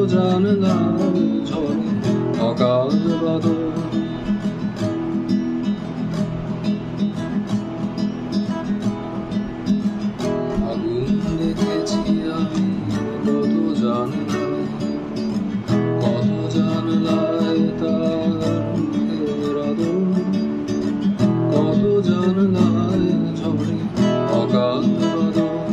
জানলার ঝড়ে অকাল বাদল আগুন দেখেছি আমি কত জানলায় তার মুখের আদর কত জানলায় ঝড়ে অকাল বাদল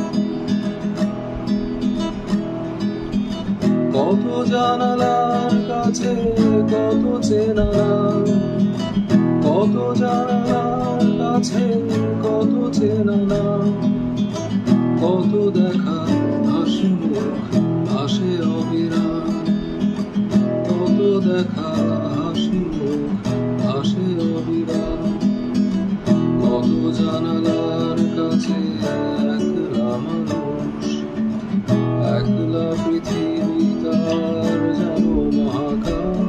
কত জানালার কাছে কত চেনা নাম কত জানালার কাছে কত চেনা নাম কত দেখা হাসি মুখ হাসে অবিরাম কত দেখা হাসি মুখ হাসে অবিরাম কত জানালার কাছে একলা মানুষ একলা পৃথিবী তার যেন মহাকাল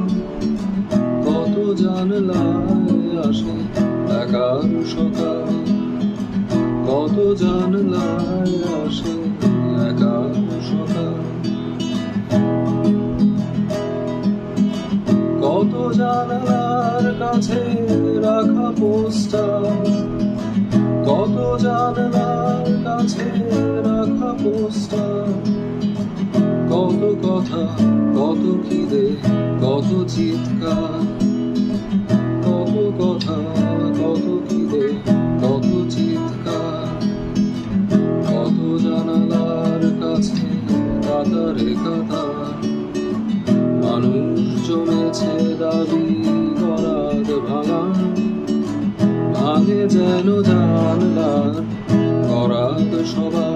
কত জানলায় আসে একার সকাল কত জানলায় আসে একার সকাল কত জানলার কাছে রাখা পোস্টার কত জানলার কাছে রাখা পোস্টার কত কথা কত খিদে কত চিৎকার কত কথা কত খিদে কত চিৎকার কত জানালার কাছে কাতারে কাতার মানুষ জমেছে দাবি করাত ভাঙা ভাঙে যেন জানলার করাত সবার